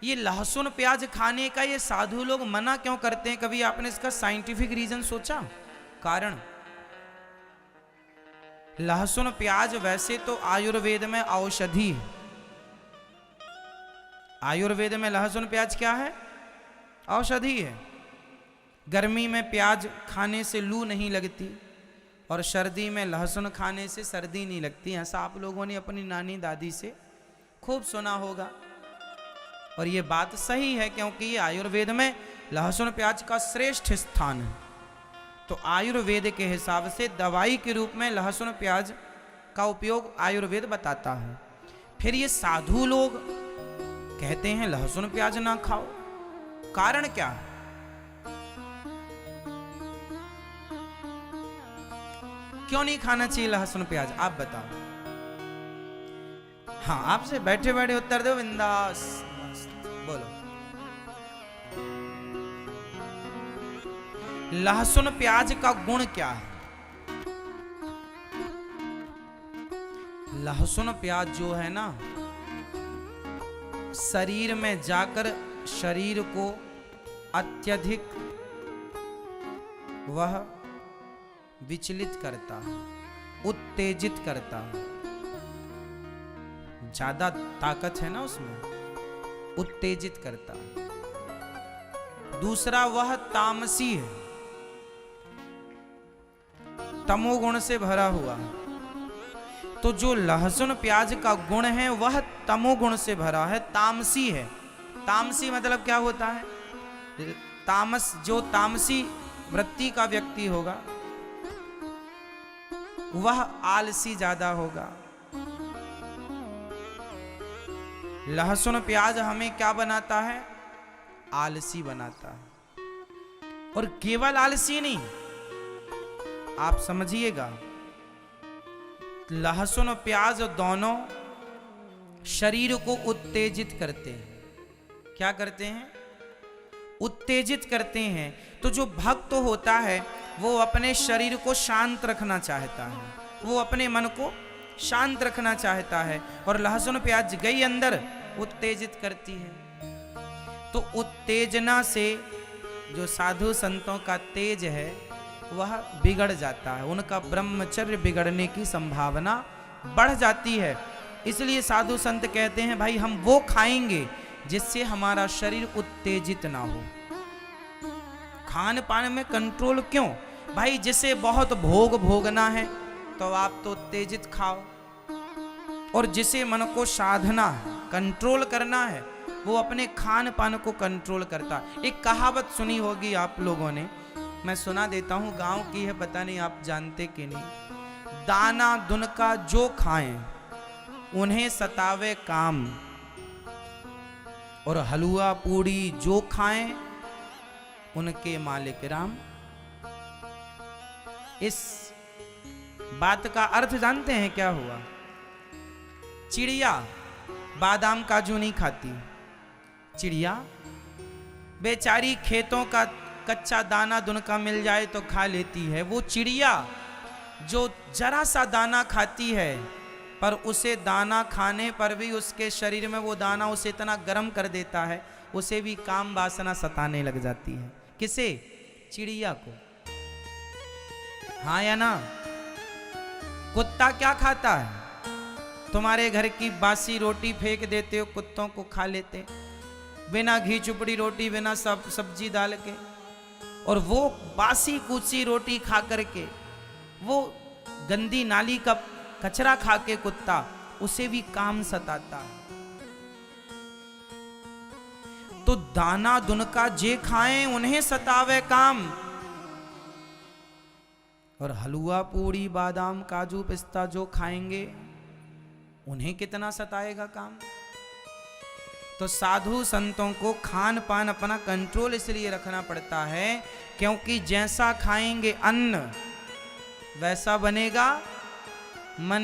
ये लहसुन प्याज खाने का ये साधु लोग मना क्यों करते हैं? कभी आपने इसका साइंटिफिक रीजन सोचा? कारण, लहसुन प्याज वैसे तो आयुर्वेद में औषधि है। आयुर्वेद में लहसुन प्याज क्या है? औषधि है। गर्मी में प्याज खाने से लू नहीं लगती और सर्दी में लहसुन खाने से सर्दी नहीं लगती। ऐसा आप लोगों ने अपनी नानी दादी से खूब सुना होगा और ये बात सही है, क्योंकि ये आयुर्वेद में लहसुन प्याज का श्रेष्ठ स्थान है। तो आयुर्वेद के हिसाब से दवाई के रूप में लहसुन प्याज का उपयोग आयुर्वेद बताता है। फिर ये साधु लोग कहते हैं लहसुन प्याज ना खाओ, कारण क्या है? क्यों नहीं खाना चाहिए लहसुन प्याज, आप बताओ। हाँ, आपसे बैठे बैठे उत्तर दो, बिंदास बोलो। लहसुन प्याज का गुण क्या है? लहसुन प्याज जो है ना, शरीर में जाकर शरीर को अत्यधिक वह विचलित करता है, उत्तेजित करता है। ज्यादा ताकत है ना उसमें, उत्तेजित करता है। दूसरा, वह तामसी है, तमोगुण से भरा हुआ है। तो जो लहसुन प्याज का गुण है वह तमोगुण से भरा है, तामसी है। तामसी मतलब क्या होता है? तामस, जो तामसी वृत्ति का व्यक्ति होगा वह आलसी ज्यादा होगा। लहसुन प्याज हमें क्या बनाता है? आलसी बनाता है। और केवल आलसी नहीं, आप समझिएगा, लहसुन और प्याज दोनों शरीर को उत्तेजित करते हैं। क्या करते हैं? उत्तेजित करते हैं। तो जो भक्त होता है वो अपने शरीर को शांत रखना चाहता है, वो अपने मन को शांत रखना चाहता है, और लहसुन प्याज गई अंदर उत्तेजित करती है। तो उत्तेजना से जो साधु संतों का तेज है वह बिगड़ जाता है, उनका ब्रह्मचर्य बिगड़ने की संभावना बढ़ जाती है। इसलिए साधु संत कहते हैं भाई हम वो खाएंगे जिससे हमारा शरीर उत्तेजित ना हो। खान पान में कंट्रोल क्यों भाई? जिसे बहुत भोग भोगना है तो आप तो उत्तेजित खाओ, और जिसे मन को साधना है, कंट्रोल करना है, वो अपने खान पान को कंट्रोल करता। एक कहावत सुनी होगी आप लोगों ने, मैं सुना देता हूं, गांव की है, पता नहीं आप जानते कि नहीं। दाना दुनका जो खाएं उन्हें सतावे काम, और हलवा पूड़ी जो खाएं उनके मालिक राम। इस बात का अर्थ जानते हैं क्या हुआ? चिड़िया बादाम काजू नहीं खाती, चिड़िया बेचारी खेतों का कच्चा दाना दुनका मिल जाए तो खा लेती है। वो चिड़िया जो जरा सा दाना खाती है, पर उसे दाना खाने पर भी उसके शरीर में वो दाना उसे इतना गर्म कर देता है, उसे भी काम वासना सताने लग जाती है। किसे? चिड़िया को। हाँ या ना? कुत्ता क्या खाता है? तुम्हारे घर की बासी रोटी फेंक देते हो, कुत्तों को खा लेते, बिना घी चुपड़ी रोटी, बिना सब्जी डाल के। और वो बासी कूची रोटी खा करके, वो गंदी नाली का कचरा खा के कुत्ता, उसे भी काम सताता है। तो दाना दुनका जे खाएं उन्हें सतावे काम, और हलवा पूड़ी बादाम काजू पिस्ता जो खाएंगे उन्हें कितना सताएगा काम। तो साधु संतों को खान पान अपना कंट्रोल इसलिए रखना पड़ता है क्योंकि जैसा खाएंगे अन्न वैसा बनेगा मन।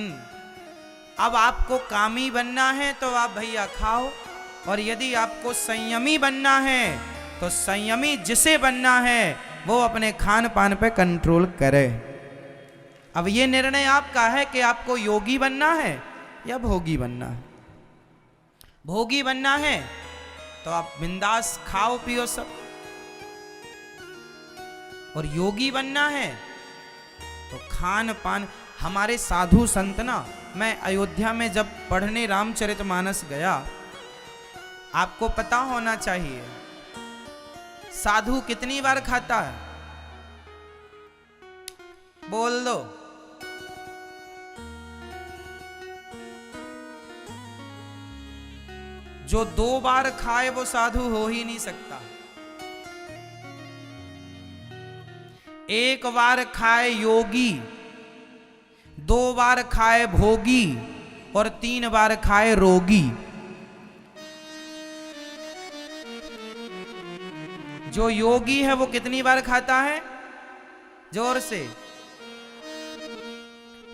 अब आपको कामी बनना है तो आप भैया खाओ, और यदि आपको संयमी बनना है तो संयमी जिसे बनना है वो अपने खान पान पे कंट्रोल करे। अब ये निर्णय आपका है कि आपको योगी बनना है या भोगी बनना है। भोगी बनना है तो आप बिंदास खाओ पियो सब। और योगी बनना है तो खान पान। हमारे साधु संत ना, मैं अयोध्या में जब पढ़ने रामचरितमानस गया, आपको पता होना चाहिए साधु कितनी बार खाता है, बोल दो। जो 2 बार खाए वो साधु हो ही नहीं सकता। 1 बार खाए योगी, 2 बार खाए भोगी और 3 बार खाए रोगी। जो योगी है वो कितनी बार खाता है, जोर से।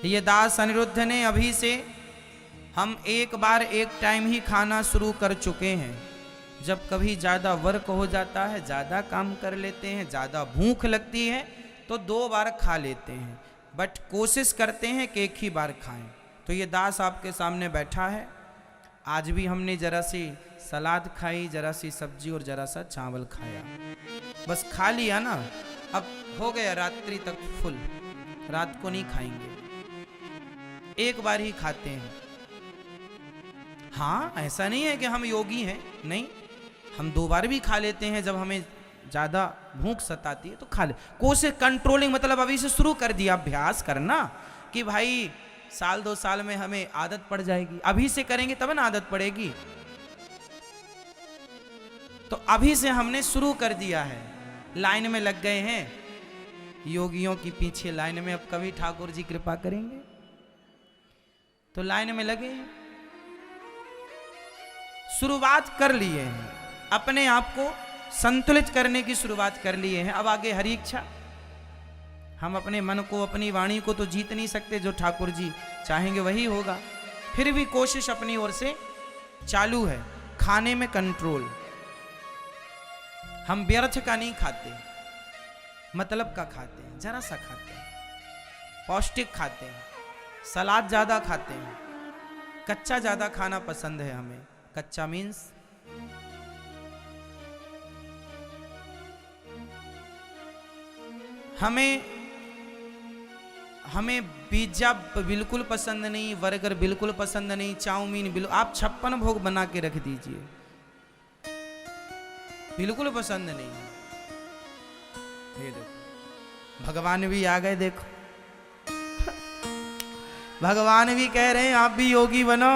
ये दास अनिरुद्ध ने अभी से हम 1 बार 1 टाइम ही खाना शुरू कर चुके हैं। जब कभी ज़्यादा वर्क हो जाता है, ज़्यादा काम कर लेते हैं, ज़्यादा भूख लगती है तो 2 बार खा लेते हैं, बट कोशिश करते हैं कि 1 ही बार खाएं। तो ये दास आपके सामने बैठा है। आज भी हमने जरा सी सलाद खाई, जरा सी सब्जी और जरा सा चावल खाया, बस खा लिया ना। अब हो गया रात्रि तक फुल, रात को नहीं खाएंगे, 1 बार ही खाते हैं। हाँ, ऐसा नहीं है कि हम योगी हैं, नहीं, हम 2 बार भी खा लेते हैं। जब हमें ज़्यादा भूख सताती है तो खा ले। कोशिश कंट्रोलिंग, मतलब अभी से शुरू कर दिया अभ्यास करना कि भाई 1-2 साल में हमें आदत पड़ जाएगी। अभी से करेंगे तब ना आदत पड़ेगी। तो अभी से हमने शुरू कर दिया है। लाइन में लग गए हैं योगियों की पीछे लाइन में। अब कभी ठाकुर जी कृपा करेंगे तो लाइन में लगे हैं, शुरुआत कर लिए हैं, अपने आप को संतुलित करने की शुरुआत कर लिए हैं। अब आगे हरी इच्छा। हम अपने मन को, अपनी वाणी को तो जीत नहीं सकते, जो ठाकुर जी चाहेंगे वही होगा। फिर भी कोशिश अपनी ओर से चालू है। खाने में कंट्रोल। हम व्यर्थ का नहीं खाते, मतलब का खाते हैं, जरा सा खाते हैं, पौष्टिक खाते हैं, सलाद ज्यादा खाते हैं, कच्चा ज्यादा खाना पसंद है हमें। कच्चा मीन्स हमें पिज्जा बिल्कुल पसंद नहीं, बर्गर बिल्कुल पसंद नहीं, चाउमीन बिल्कुल। आप 56 भोग बना के रख दीजिए, बिल्कुल पसंद नहीं। ये देखो भगवान भी आ गए, देखो भगवान भी कह रहे हैं आप भी योगी बनो,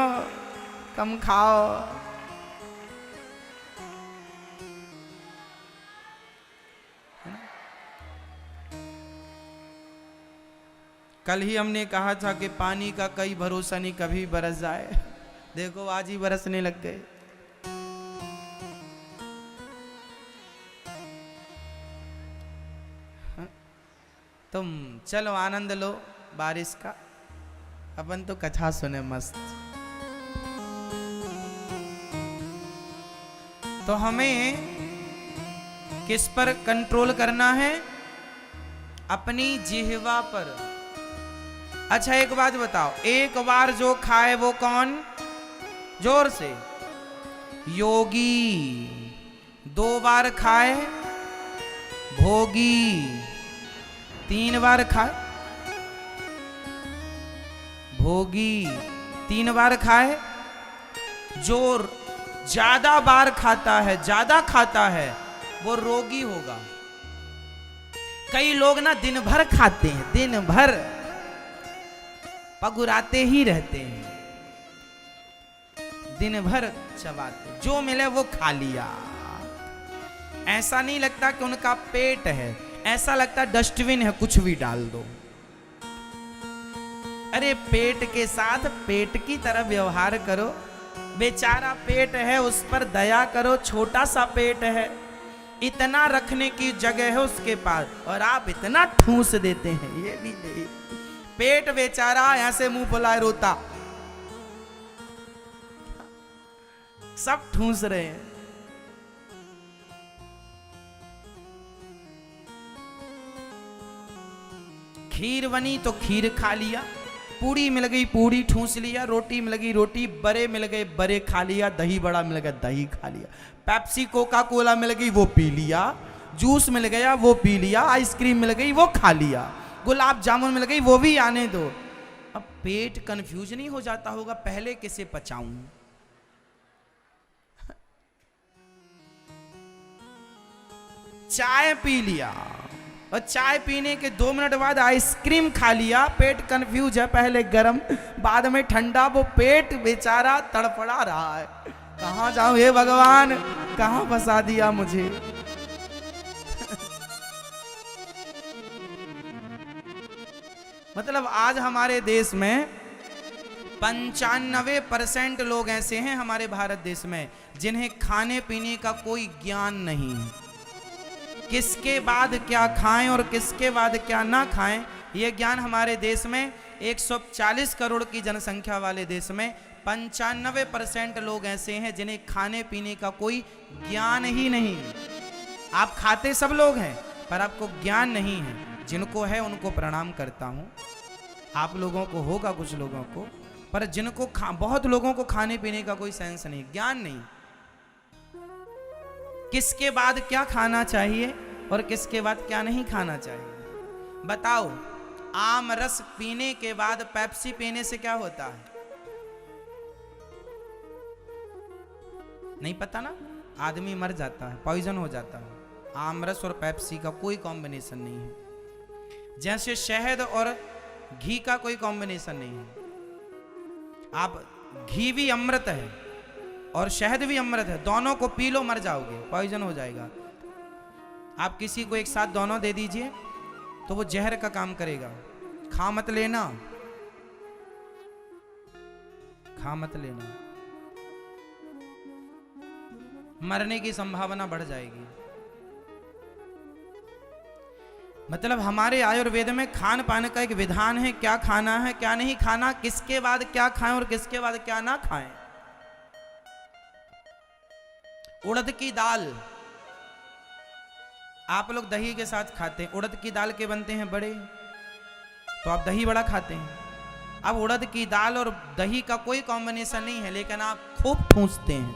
कम खाओ। कल ही हमने कहा था कि पानी का कोई भरोसा नहीं, कभी बरस जाए। देखो आज ही बरसने लग गए। तुम चलो आनंद लो बारिश का, अपन तो कथा सुने मस्त। तो हमें किस पर कंट्रोल करना है? अपनी जिह्वा पर। अच्छा एक बात बताओ, 1 बार जो खाए वो कौन? जोर से। योगी। 2 बार खाए भोगी। 3 बार खाए भोगी। 3 बार खाए। जो ज्यादा बार खाता है, ज्यादा खाता है, वो रोगी होगा। कई लोग ना दिन भर खाते हैं, दिन भर पगुराते ही रहते हैं, दिन भर चबाते, जो मिले वो खा लिया। ऐसा नहीं लगता कि उनका पेट है, ऐसा लगता डस्टबिन है, कुछ भी डाल दो। अरे पेट के साथ पेट की तरह व्यवहार करो। बेचारा पेट है, उस पर दया करो। छोटा सा पेट है, इतना रखने की जगह है उसके पास, और आप इतना ठूस देते हैं। ये भी नहीं, पेट बेचारा ऐसे मुंह फुलाए रोता, सब ठूस रहे हैं। खीर बनी तो खीर खा लिया, पूड़ी मिल गई पूड़ी ठूस लिया, रोटी मिल गई रोटी, बड़े मिल गए बड़े खा लिया, दही बड़ा मिल गया दही खा लिया, पेप्सी कोका कोला मिल गई वो पी लिया, जूस मिल गया वो पी लिया, आइसक्रीम मिल गई वो खा लिया, गुलाब जामुन मिल गई वो भी आने दो। अब पेट कंफ्यूज नहीं हो जाता होगा पहले किसे पचाऊं? चाय पी लिया और चाय पीने के 2 मिनट बाद आइसक्रीम खा लिया, पेट कंफ्यूज है, पहले गर्म बाद में ठंडा, वो पेट बेचारा तड़पड़ा रहा है, कहां जाऊं हे भगवान, कहां फंसा दिया मुझे। मतलब आज हमारे देश में 95% लोग ऐसे हैं हमारे भारत देश में जिन्हें खाने पीने का कोई ज्ञान नहीं है, किसके बाद क्या खाएं और किसके बाद क्या ना खाएं, यह ज्ञान हमारे देश में 140 करोड़ की जनसंख्या वाले देश में 95% लोग ऐसे हैं जिन्हें खाने पीने का कोई ज्ञान ही नहीं। आप खाते सब लोग हैं पर आपको ज्ञान नहीं है, जिनको है उनको प्रणाम करता हूं, आप लोगों को होगा कुछ लोगों को, पर जिनको बहुत लोगों को खाने पीने का कोई सेंस नहीं, ज्ञान नहीं, किसके बाद क्या खाना चाहिए और किसके बाद क्या नहीं खाना चाहिए। बताओ, आम रस पीने के बाद पेप्सी पीने से क्या होता है? नहीं पता ना, आदमी मर जाता है, पॉइजन हो जाता है। आम रस और पेप्सी का कोई कॉम्बिनेशन नहीं है, जैसे शहद और घी का कोई कॉम्बिनेशन नहीं है। आप घी भी अमृत है और शहद भी अमृत है, दोनों को पी लो मर जाओगे, पॉइजन हो जाएगा। आप किसी को एक साथ दोनों दे दीजिए तो वो जहर का काम करेगा। खा मत लेना, खा मत लेना, मरने की संभावना बढ़ जाएगी। मतलब हमारे आयुर्वेद में खान पान का एक विधान है, क्या खाना है क्या नहीं खाना, किसके बाद क्या खाएं और किसके बाद क्या ना खाएं। उड़द की दाल आप लोग दही के साथ खाते हैं, उड़द की दाल के बनते हैं बड़े, तो आप दही बड़ा खाते हैं। अब उड़द की दाल और दही का कोई कॉम्बिनेशन नहीं है, लेकिन आप खूब ठूंसते हैं,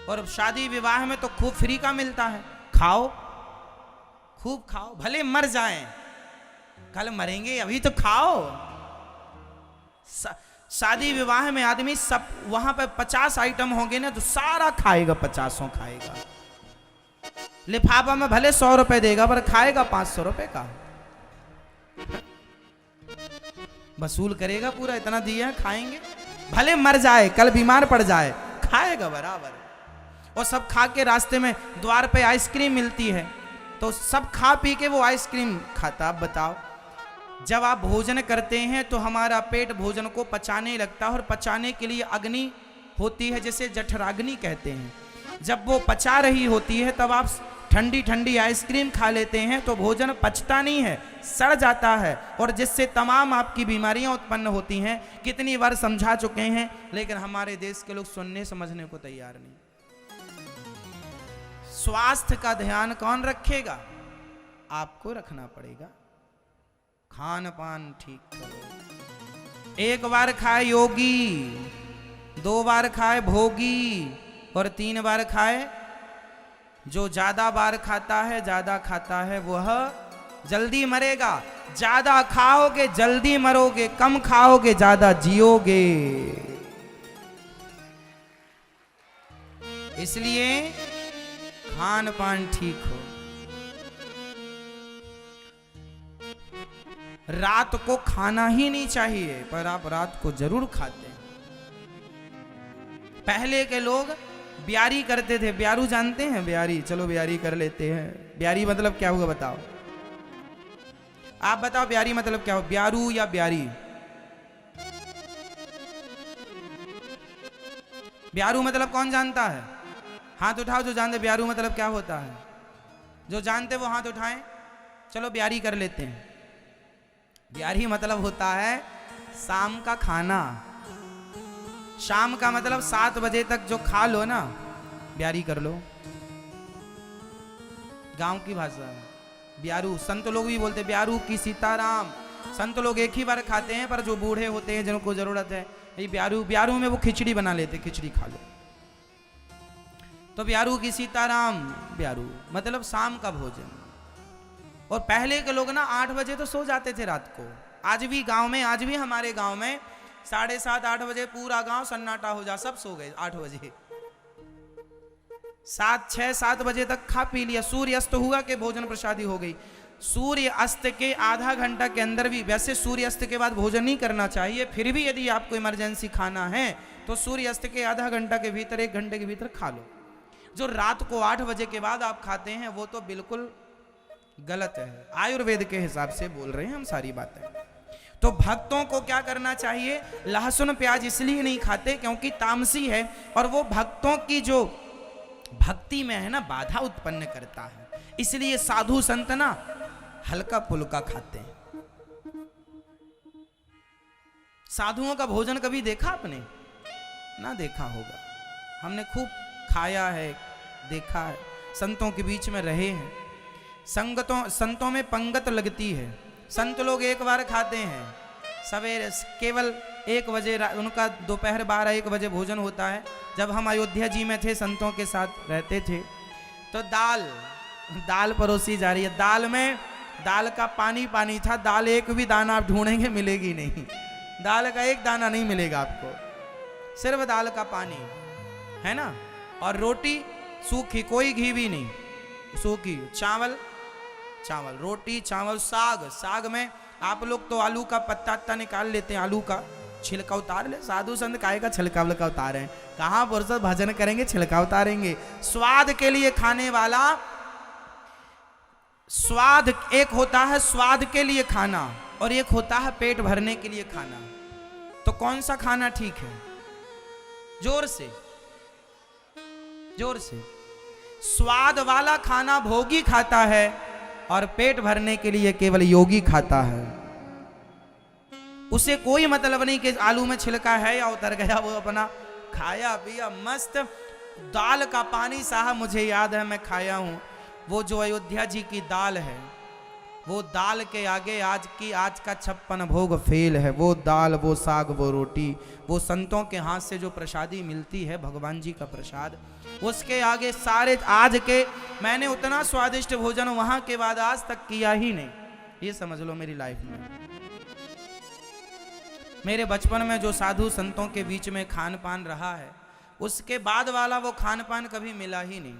और शादी विवाह में तो खूब फ्री का मिलता है, खाओ खूब खाओ, भले मर जाएं, कल मरेंगे अभी तो खाओ। शादी विवाह में आदमी सब वहां पे 50 आइटम होंगे ना तो सारा खाएगा, 50 खाएगा, लिफाफा में भले 100 रुपए देगा पर खाएगा 500 रुपए का, वसूल करेगा पूरा, इतना दिया खाएंगे, भले मर जाए कल बीमार पड़ जाए खाएगा बराबर। और सब खा के रास्ते में द्वार पे आइसक्रीम मिलती है तो सब खा पी के वो आइसक्रीम खाता। अब बताओ, जब आप भोजन करते हैं तो हमारा पेट भोजन को पचाने लगता है, और पचाने के लिए अग्नि होती है जिसे जठराग्नि कहते हैं। जब वो पचा रही होती है तब आप ठंडी ठंडी आइसक्रीम खा लेते हैं तो भोजन पचता नहीं है, सड़ जाता है, और जिससे तमाम आपकी बीमारियां उत्पन्न होती हैं। कितनी बार समझा चुके हैं, लेकिन हमारे देश के लोग सुनने समझने को तैयार नहीं। स्वास्थ्य का ध्यान कौन रखेगा? आपको रखना पड़ेगा। खान पान ठीक करो। 1 बार खाए योगी, 2 बार खाए भोगी, और 3 बार खाए जो ज्यादा बार खाता है, ज्यादा खाता है वह जल्दी मरेगा। ज्यादा खाओगे जल्दी मरोगे, कम खाओगे ज्यादा जियोगे। इसलिए खान पान ठीक हो। रात को खाना ही नहीं चाहिए, पर आप रात को जरूर खाते हैं। पहले के लोग ब्यारी करते थे। ब्यारू जानते हैं? ब्यारी, चलो ब्यारी कर लेते हैं। ब्यारी मतलब क्या होगा बताओ? आप बताओ ब्यारी मतलब क्या हो? ब्यारू या ब्यारी? ब्यारू मतलब कौन जानता है? हाथ उठाओ जो जानते ब्यारू मतलब क्या होता है। जो जानते वो हाथ उठाएं। चलो ब्यारी कर लेते हैं। ब्यारी मतलब होता है शाम का खाना। शाम का मतलब 7 बजे तक जो खा लो ना, ब्यारी कर लो। गांव की भाषा ब्यारू। संत लोग भी बोलते ब्यारू की सीताराम। संत लोग एक ही बार खाते हैं, पर जो बूढ़े होते हैं जिनको जरूरत है, ये ब्यारू में वो खिचड़ी बना लेते, खिचड़ी खा लो। तो ब्यारू की सीताराम ब्यारू मतलब शाम का भोजन। और पहले के लोग ना 8 बजे तो सो जाते थे रात को। आज भी गांव में, आज भी हमारे गांव में 7:30 8 बजे पूरा गांव सन्नाटा हो जा, सब सो गए 8 बजे। 7 बजे तक खा पी लिया, सूर्य अस्त हुआ कि भोजन प्रसादी हो गई। सूर्य अस्त के आधा घंटा के अंदर भी, वैसे सूर्य अस्त के बाद भोजन नहीं करना चाहिए, फिर भी यदि आपको इमरजेंसी खाना है तो सूर्य अस्त के आधा घंटा के भीतर, 1 घंटे के भीतर खा लो। जो रात को 8 बजे के बाद आप खाते हैं वो तो बिल्कुल गलत है। आयुर्वेद के हिसाब से बोल रहे हैं हम सारी बातें। तो भक्तों को क्या करना चाहिए? लहसुन प्याज इसलिए नहीं खाते क्योंकि तामसी है, और वो भक्तों की जो भक्ति में है ना बाधा उत्पन्न करता है। इसलिए साधु संत ना हल्का फुल्का खाते हैं। साधुओं का भोजन कभी देखा आपने? ना देखा होगा। हमने खूब खाया है, देखा है, संतों के बीच में रहे हैं। संतों में पंगत लगती है। संत लोग एक बार खाते हैं सवेरे, केवल 1 बजे, उनका दोपहर 12-1 बजे भोजन होता है। जब हम अयोध्या जी में थे, संतों के साथ रहते थे, तो दाल परोसी जा रही है। दाल का पानी पानी था। दाल एक भी दाना आप ढूंढेंगे मिलेगी नहीं, दाल का एक दाना नहीं मिलेगा आपको, सिर्फ दाल का पानी है ना। और रोटी सूखी, कोई घी भी नहीं, सूखी। चावल, रोटी, चावल, साग में आप लोग तो आलू का पत्ता निकाल लेते हैं, आलू का छिलका उतार ले। साधु संत काहे का छिलका उतारे हैं? कहाँ पुरुष भजन करेंगे छिलका उतारेंगे? स्वाद के लिए खाने वाला, स्वाद एक होता है स्वाद के लिए खाना, और एक होता है पेट भरने के लिए खाना। तो कौन सा खाना ठीक है? जोर से स्वाद वाला खाना भोगी खाता है, और पेट भरने के लिए केवल योगी खाता है। उसे कोई मतलब नहीं कि आलू में छिलका है या उतर गया, वो अपना खाया पिया मस्त। दाल का पानी साहब मुझे याद है, मैं खाया हूं। वो जो अयोध्या जी की दाल है, वो दाल के आगे आज का 56 भोग फेल है। वो दाल, वो साग, वो रोटी, वो संतों के हाथ से जो प्रसादी मिलती है, भगवान जी का प्रसाद, उसके आगे सारे आज के, मैंने उतना स्वादिष्ट भोजन वहां के बाद आज तक किया ही नहीं। ये समझ लो मेरी लाइफ में, मेरे बचपन में जो साधु संतों के बीच में खान पान रहा है, उसके बाद वाला वो खान पान कभी मिला ही नहीं।